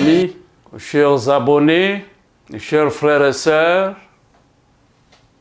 amis, chers abonnés, chers frères et sœurs,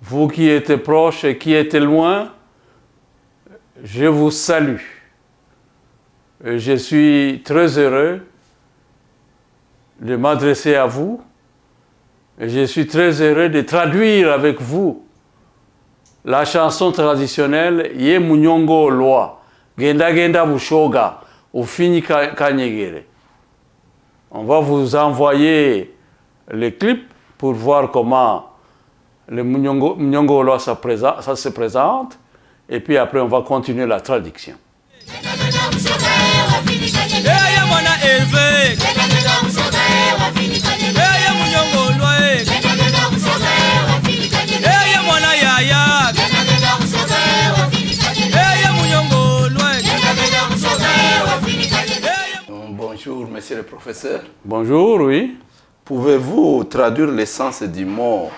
vous qui êtes proches et qui êtes loin, je vous salue. Je suis très heureux de m'adresser à vous. Et je suis très heureux de traduire avec vous la chanson traditionnelle Ye Munyongo Loi, Genda Genda Bushoga, Ufini Kanyegere. On va vous envoyer les clips pour voir comment le Munyongo Loi ça se présente. Et puis après, on va continuer la traduction. Bonjour, monsieur le professeur. Bonjour, oui. Pouvez-vous traduire le sens du mot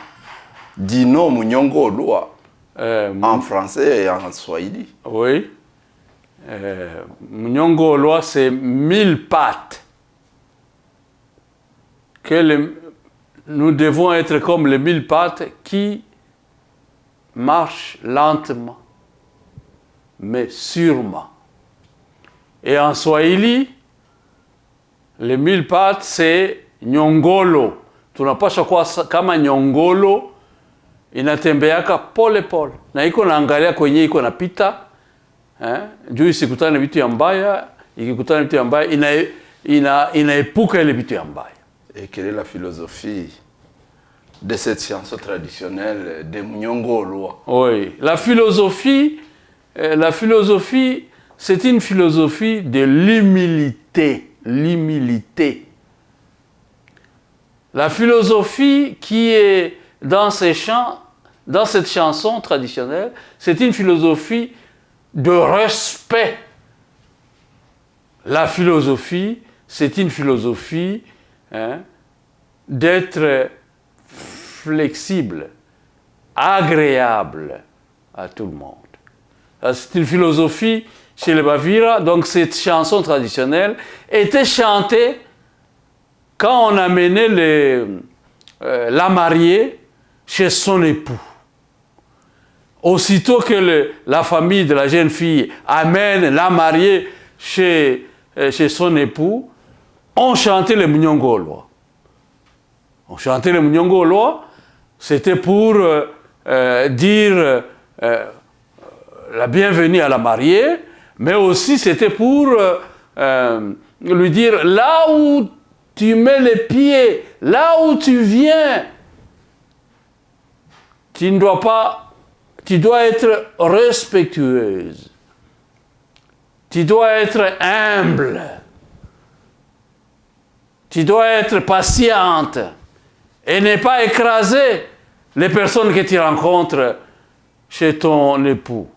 Dino Munyongo Loi en français et en swahili? Oui. Munyongo Loi, c'est 1000 pattes. Nous devons être comme les 1000 pattes qui marchent lentement, mais sûrement. Et en swahili, les 1000 pattes, c'est nyongolo. Tunapaswa kuwa kama nyongolo inatembeaka pole pole. Na iko naangalia kwenye iko napita. Juu isikutane vitu ya mbaya, ikikutana vitu ya mbaya inaepuka ile vitu ya mbaya. Et quelle est la philosophie de cette chanson traditionnelle de Munyongo Loi? Oui, la philosophie, c'est une philosophie de l'humilité. L'humilité. La philosophie qui est dans ces chants, dans cette chanson traditionnelle, c'est une philosophie de respect. La philosophie, c'est une philosophie d'être flexible, agréable à tout le monde. C'est une philosophie chez les Bavira, donc cette chanson traditionnelle était chantée quand on amenait la mariée chez son époux. Aussitôt que la famille de la jeune fille amène la mariée chez son époux, on chantait le Munyongo Loi. On chantait le Munyongo Loi, c'était pour dire la bienvenue à la mariée, mais aussi c'était pour lui dire là où tu mets les pieds, là où tu viens, tu dois être respectueuse, tu dois être humble, tu dois être patiente et ne pas écraser les personnes que tu rencontres chez ton époux.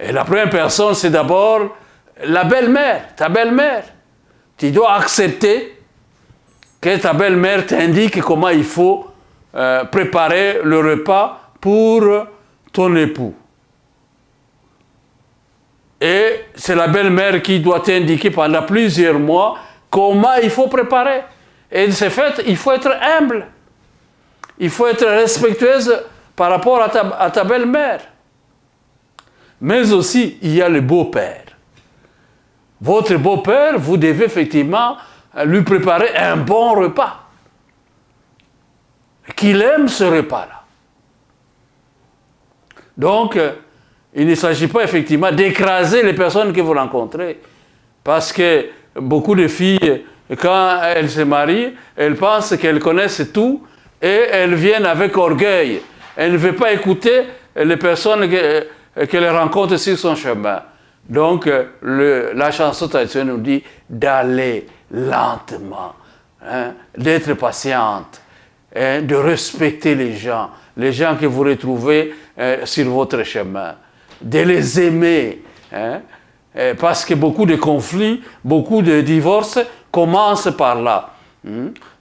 Et la première personne, c'est d'abord la belle-mère, ta belle-mère. Tu dois accepter que ta belle-mère t'indique comment il faut préparer le repas pour ton époux. Et c'est la belle-mère qui doit t'indiquer pendant plusieurs mois comment il faut préparer. Et de ce fait, il faut être humble. Il faut être respectueuse par rapport à ta belle-mère. Mais aussi, il y a le beau-père. Votre beau-père, vous devez effectivement lui préparer un bon repas. Qu'il aime ce repas-là. Donc, il ne s'agit pas effectivement d'écraser les personnes que vous rencontrez. Parce que beaucoup de filles, quand elles se marient, elles pensent qu'elles connaissent tout et elles viennent avec orgueil. Elles ne veulent pas écouter les personnes qu'elles rencontrent sur son chemin. Donc, la chanson traditionnelle nous dit d'aller lentement, d'être patiente, de respecter les gens que vous retrouvez sur votre chemin, de les aimer, parce que beaucoup de conflits, beaucoup de divorces commencent par là.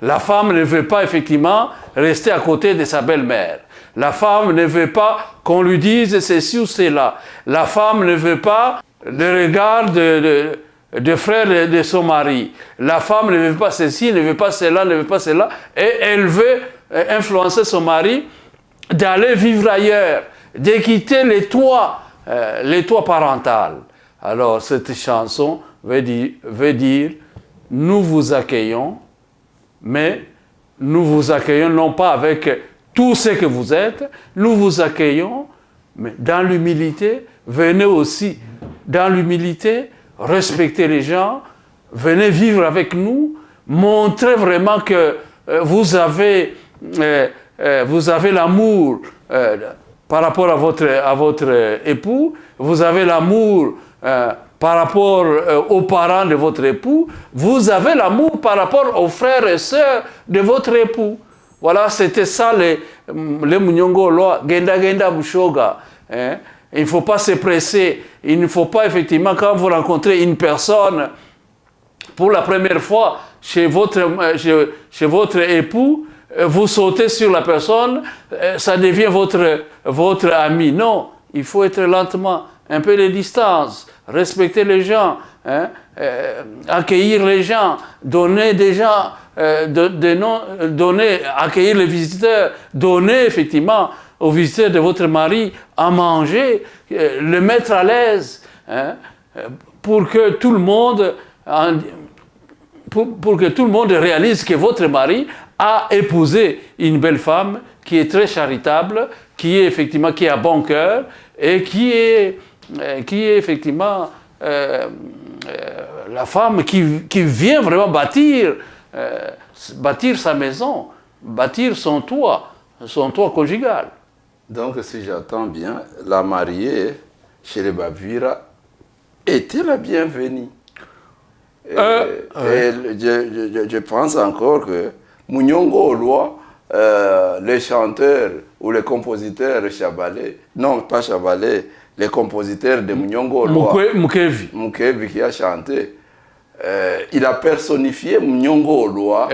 La femme ne veut pas effectivement rester à côté de sa belle-mère. La femme ne veut pas qu'on lui dise ceci ou cela. La femme ne veut pas le regard de frères de son mari. La femme ne veut pas ceci, ne veut pas cela, ne veut pas cela, et elle veut influencer son mari d'aller vivre ailleurs, de quitter les toits parentaux. Alors cette chanson veut dire nous vous accueillons, mais nous vous accueillons non pas avec tout ce que vous êtes, nous vous accueillons, mais dans l'humilité, venez aussi dans l'humilité, respectez les gens, venez vivre avec nous, montrez vraiment que vous avez l'amour par rapport à votre époux, vous avez l'amour par rapport aux parents de votre époux, vous avez l'amour par rapport aux frères et sœurs de votre époux. Voilà, c'était ça les Munyongo Loa, Genda Genda Bushoga. Hein? Il ne faut pas se presser, il ne faut pas effectivement, quand vous rencontrez une personne pour la première fois chez votre époux, vous sautez sur la personne, ça devient votre ami. Non, il faut être lentement, un peu de distance, respecter les gens, hein, accueillir les gens, donner des gens, accueillir les visiteurs, donner effectivement aux visiteurs de votre mari à manger, le mettre à l'aise, hein, pour que tout le monde réalise que votre mari a épousé une belle femme qui est très charitable, qui a bon cœur et qui est effectivement la femme qui vient vraiment bâtir sa maison, bâtir son toit conjugal. Donc, si j'entends bien, la mariée chez les Bavira était la bienvenue. Je pense encore que Munyongo Olwa, les chanteurs ou les compositeurs chabalais, non pas chabalais, les compositeurs de Munyongo Olwa, Mukevi qui a chanté, il a personnifié Munyongo Olwa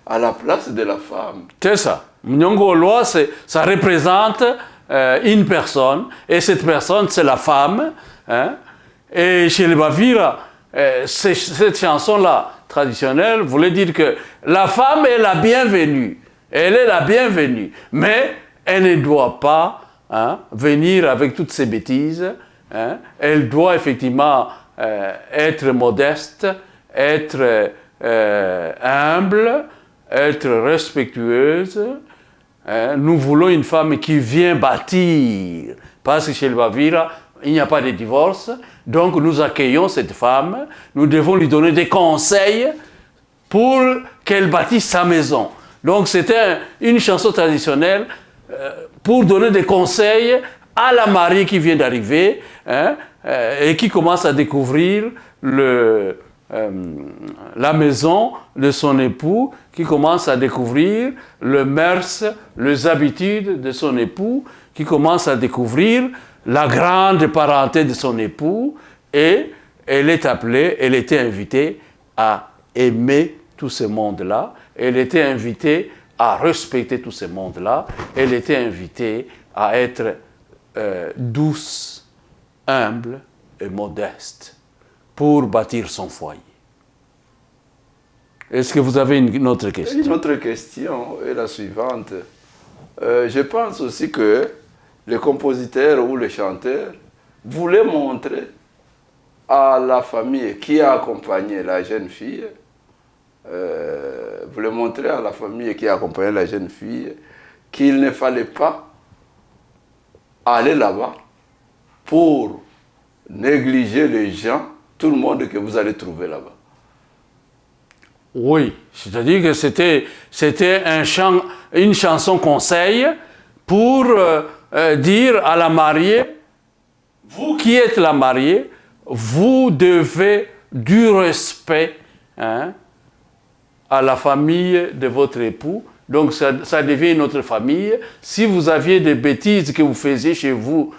à la place de la femme. C'est ça. Munyongo Olwa, ça représente une personne, et cette personne, c'est la femme. Hein? Et chez les Bavira, cette chanson-là, traditionnelle, voulait dire que la femme est la bienvenue. Elle est la bienvenue. Mais elle ne doit pas venir avec toutes ces bêtises. Hein? Elle doit effectivement être modeste, être humble, être respectueuse. Nous voulons une femme qui vient bâtir. Parce que chez le Bavira, il n'y a pas de divorce. Donc nous accueillons cette femme. Nous devons lui donner des conseils pour qu'elle bâtisse sa maison. Donc c'était une chanson traditionnelle pour donner des conseils à la mariée qui vient d'arriver, hein, et qui commence à découvrir la maison de son époux, qui commence à découvrir le mœurs, les habitudes de son époux, qui commence à découvrir la grande parenté de son époux, et elle était invitée à aimer tout ce monde-là, elle était invitée à respecter tout ce monde-là, elle était invitée à être douce, humble et modeste pour bâtir son foyer. Est-ce que vous avez une autre question? Une autre question est la suivante. Je pense aussi que les compositeurs ou les chanteurs voulaient montrer à la famille qui a accompagné la jeune fille, qu'il ne fallait pas aller là-bas pour négliger les gens, tout le monde que vous allez trouver là-bas. Oui, c'est-à-dire que c'était une chanson conseil pour dire à la mariée, vous qui êtes la mariée, vous devez du respect, hein, à la famille de votre époux. Donc ça devient une autre famille. Si vous aviez des bêtises que vous faisiez chez vous,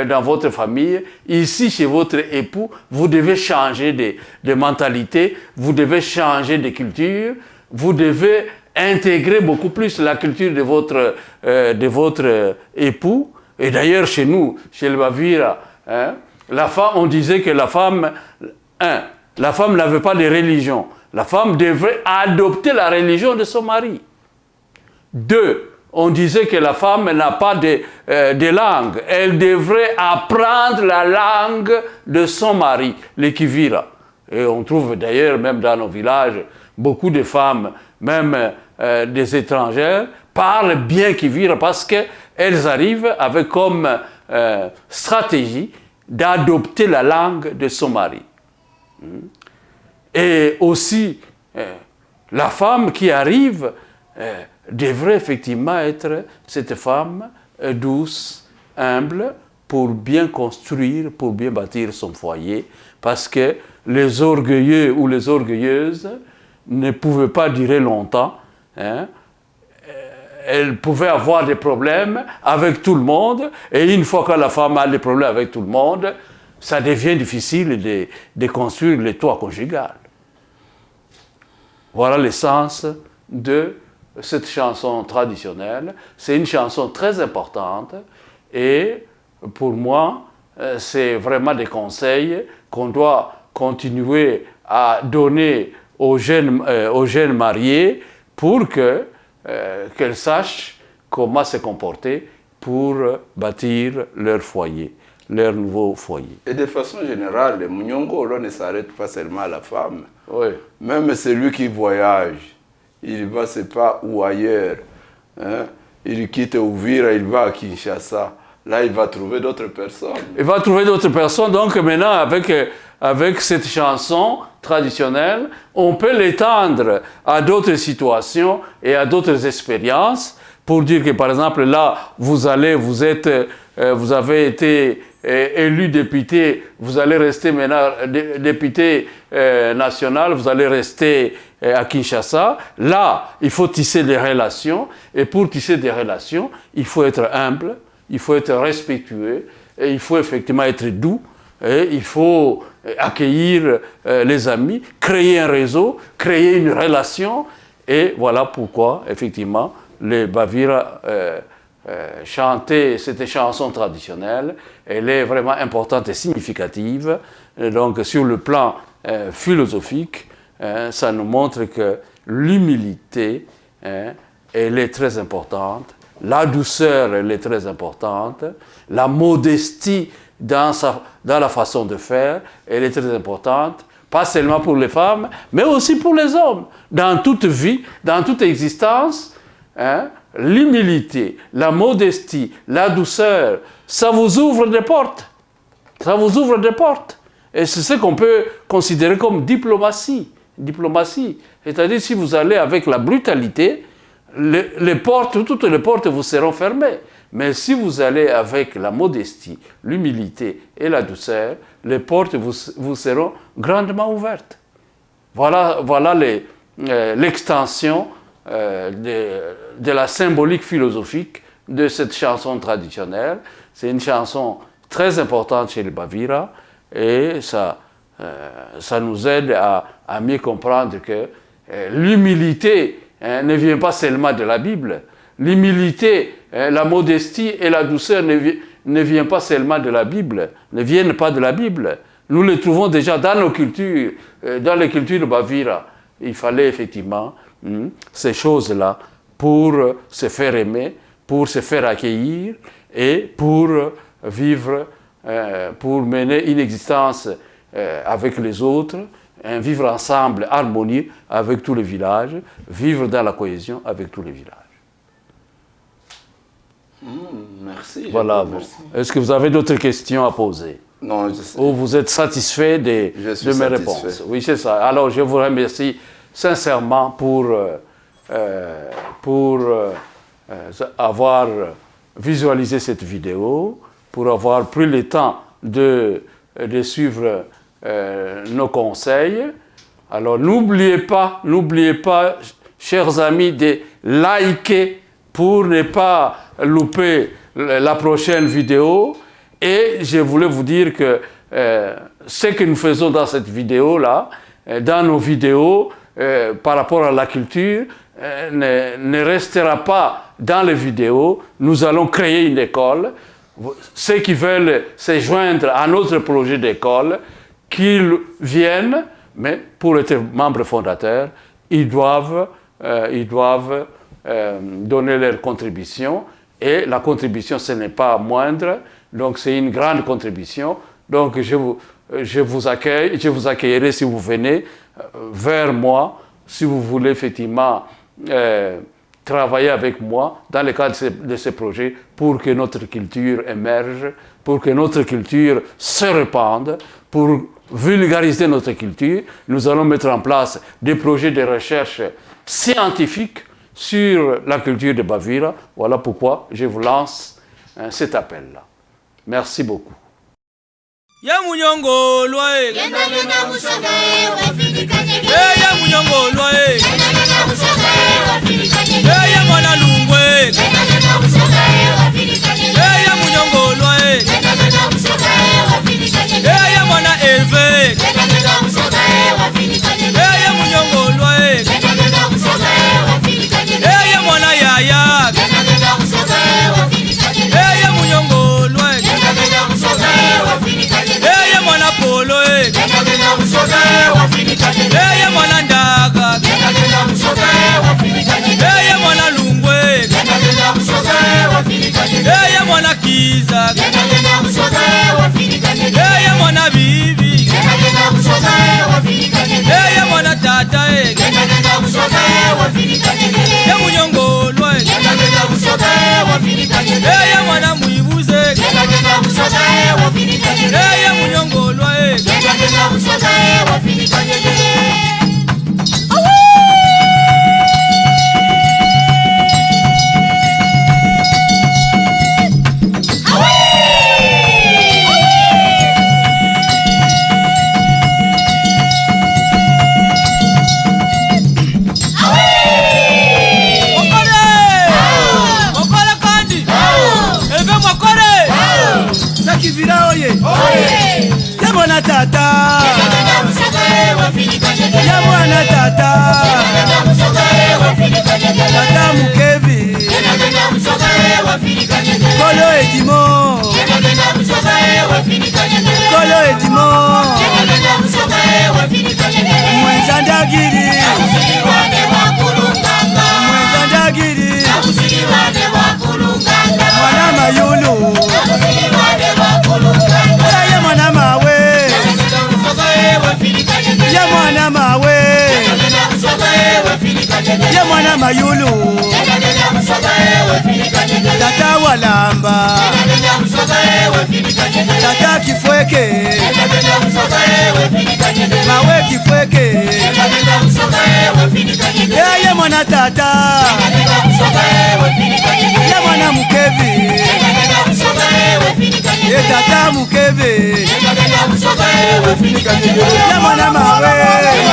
dans votre famille, ici chez votre époux, vous devez changer de mentalité, vous devez changer de culture, vous devez intégrer beaucoup plus la culture de votre époux. Et d'ailleurs chez nous, chez le Bavira, hein, on disait que la femme, La femme n'avait pas de religion. La femme devrait adopter la religion de son mari. 2, on disait que la femme n'a pas de langue. Elle devrait apprendre la langue de son mari, le kivira. Et on trouve d'ailleurs, même dans nos villages, beaucoup de femmes, même des étrangères, parlent bien kivira parce qu'elles arrivent avec comme stratégie d'adopter la langue de son mari. Et aussi, la femme qui arrive devrait effectivement être cette femme douce, humble, pour bien construire, pour bien bâtir son foyer, parce que les orgueilleux ou les orgueilleuses ne pouvaient pas durer longtemps. Hein. Elle pouvait avoir des problèmes avec tout le monde, et une fois que la femme a des problèmes avec tout le monde, ça devient difficile de construire le toit conjugal. Voilà l'essence de cette chanson traditionnelle. C'est une chanson très importante, et pour moi, c'est vraiment des conseils qu'on doit continuer à donner aux jeunes mariés pour qu'elles sachent comment se comporter pour bâtir leur foyer, leur nouveau foyer. Et de façon générale, le Munyongo ne s'arrête pas seulement à la femme. Oui. Même celui qui voyage, il va, c'est pas où ailleurs. Hein? Il quitte Uvira, il va à Kinshasa. Là, il va trouver d'autres personnes. Il va trouver d'autres personnes. Donc maintenant, avec cette chanson traditionnelle, on peut l'étendre à d'autres situations et à d'autres expériences pour dire que, par exemple, là, vous avez été élu député, vous allez rester maintenant député national, vous allez rester à Kinshasa. Là, il faut tisser des relations, et pour tisser des relations, il faut être humble, il faut être respectueux, et il faut effectivement être doux, et il faut accueillir les amis, créer un réseau, créer une relation, et voilà pourquoi, effectivement, les Bavira chanter cette chanson traditionnelle, elle est vraiment importante et significative. Et donc, sur le plan philosophique, ça nous montre que l'humilité, elle est très importante, la douceur, elle est très importante, la modestie dans la façon de faire, elle est très importante, pas seulement pour les femmes, mais aussi pour les hommes. Dans toute vie, dans toute existence, l'humilité, la modestie, la douceur, ça vous ouvre des portes. Ça vous ouvre des portes. Et c'est ce qu'on peut considérer comme diplomatie. Diplomatie. C'est-à-dire, si vous allez avec la brutalité, toutes les portes vous seront fermées. Mais si vous allez avec la modestie, l'humilité et la douceur, les portes vous seront grandement ouvertes. Voilà l'extension de la symbolique philosophique de cette chanson traditionnelle. C'est une chanson très importante chez les Bavira, et ça nous aide à mieux comprendre que l'humilité ne vient pas seulement de la Bible. L'humilité, la modestie et la douceur ne viennent pas seulement de la Bible, ne viennent pas de la Bible. Nous les trouvons déjà dans nos cultures, dans les cultures Bavira. Il fallait effectivement ces choses-là pour se faire aimer, pour se faire accueillir et pour vivre, pour mener une existence avec les autres, vivre ensemble, harmonieux avec tous les villages, vivre dans la cohésion avec tous les villages. Merci. Voilà. Merci. Est-ce que vous avez d'autres questions à poser? Non, je sais. Ou vous êtes satisfait de mes réponses? Oui, c'est ça. Alors, je vous remercie sincèrement pour avoir visualisé cette vidéo, pour avoir pris le temps de suivre nos conseils. Alors, n'oubliez pas, chers amis, de liker pour ne pas louper la prochaine vidéo. Et je voulais vous dire que ce que nous faisons dans cette vidéo-là, dans nos vidéos, par rapport à la culture, ne restera pas dans les vidéos. Nous allons créer une école. Ceux qui veulent se joindre à notre projet d'école, qu'ils viennent Mais pour être membre fondateur, ils doivent donner leur contribution. Et la contribution, ce n'est pas moindre. Donc, c'est une grande contribution. Donc, je vous accueillerai si vous venez vers moi, si vous voulez effectivement travailler avec moi dans le cadre de ce projet pour que notre culture émerge, pour que notre culture se répande, pour vulgariser notre culture. Nous allons mettre en place des projets de recherche scientifique sur la culture de Bavira. Voilà pourquoi je vous lance cet appel-là. Merci beaucoup. Ya munyongo loe Genda musoga wafirika nyege ya munyongo loe Genda musoga wafirika nyege ya mwana lungwe Genda musoga wafirika nyege ya munyongo loe Genda musoga wafirika nyege ya mwana elve Genda musoga wafirika nyege ya munyongo loe Genda musoga wafirika nyege ya mwana yaya Genda musoga wafirika nyege ya munyongo loe Genda musoga wafirika nyege ya mwana polo Genda musoga wafirika nyege ya mwana ndaga Genda musoga wafirika nyege ya mwana lungwe Genda musoga wafirika nyege ya mwana kiza Genda musoga wafirika nyege ya mwana bibi Genda musoga wafirika nyege ya mwana tata Genda musoga wafirika nyege ya munyongo loe Genda musoga wafirika nyege ya mwana mwibuze Genda musoga wafirika nyege ya munyongo loe Genda musoga wafirika nyege Kivira oye ya mwana tata Genda musoga wafirika nyege ya mwana tata Genda musoga wafirika nyege tata mukevi Genda musoga wafirika nyege kolo edimo Genda musoga wafirika nyege kolo edimo Genda musoga wafirika nyege mwenza ndagiri Usiliwane wakulunganga mwenza ndagiri Usiliwane wakulunganga mwana mayulu Usiliwane wakulunganga ya mwana mawe Genda musoga wafirika nyege ya mwana mawe Genda musoga wafirika nyege ya mwana mayulu Genda musoga wafirika nyege tata walamba Genda musoga wafirika nyege tata kifweke Genda musoga wafirika nyege mawe kifweke Genda musoga wafirika nyege ya mwana tata Genda musoga wafirika nyege ya mwana mukevi Genda musoga wafirika nyege ye tata mukevi Genda musoga wafirika nyege ya mwana mawe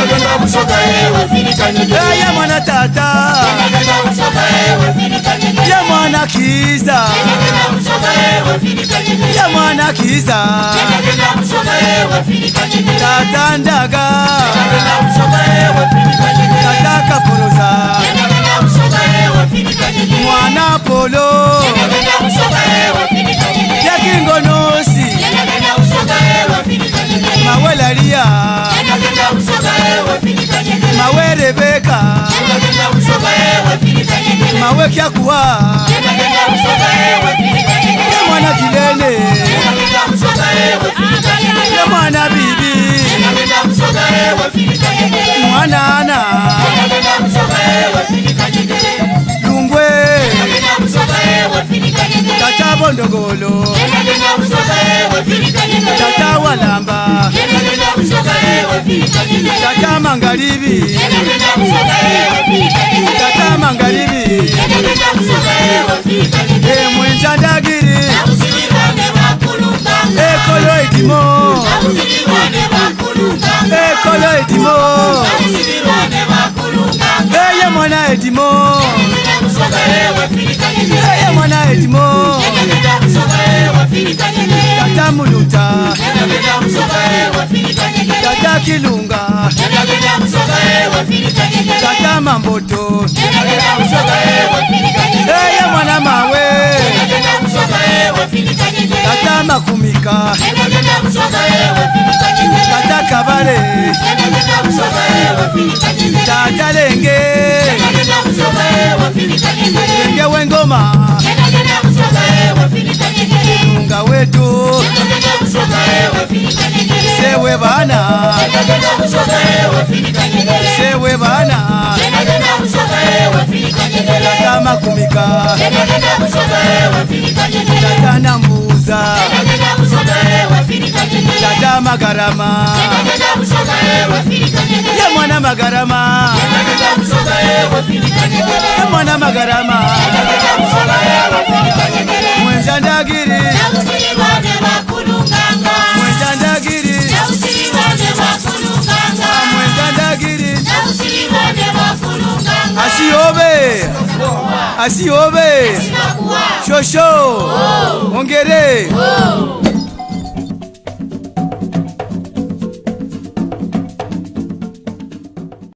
Genda musoga wafirika nyege ya mwana tata Genda musoga wafirika nyege ya mwana kiza Genda musoga wafirika nyege ya mwana kiza Genda musoga wafirika nyege tata ndaga Genda musoga wafirika nyege tata kaporoza Genda musoga wafirika nyege mwana polo Genda musoga wafirika nyege ya kingonosi Genda musoga wafirika nyege mawe lalia Genda musoga wafirika nyege mawe rebeka Genda musoga wafirika nyege mawe kyakuwa Genda musoga wafirika nyege ya mwana kilele Genda musoga wafirika nyege ya mwana bibi Genda musoga wafirika nyege mwana ana Genda musoga wafirika nyege lungwe Genda musoga wafirika nyege tata bondogolo Genda musoga wafirika nyege tata walamba Genda musoga wafirika nyege tata mangaribi Genda musoga wafirika nyege tata mangaribi Genda musoga wafirika nyege mwenza ndagiri Usiliwane wakulunganga ekolo edimo Usiliwane wakulunganga ekolo edimo Usiliwane wakulunganga ye mwana edimo Genda musoga wafirika nyege ye mwana edimo Genda musoga wafirika nyege tata muluta Genda musoga wafirika nyege tata kilunga Genda musoga wafirika nyege tata mamboto Genda musoga wafirika nyege ye mwana mawe Genda musoga wafirika nyege tata makumika Genda musoga wafirika nyege tata Kabale Tata Lenge Lenge Wengoma Lunga wetu Sewe bana Sewe bana Tata Makumika Tata Nambuza Tata Magarama Ya mwana Magarama Ya mwana Magarama Mwenza Ndagiri Mwenza Ndagiri Mwenza Ndagiri Asiobe Asiobe Shosho Ongere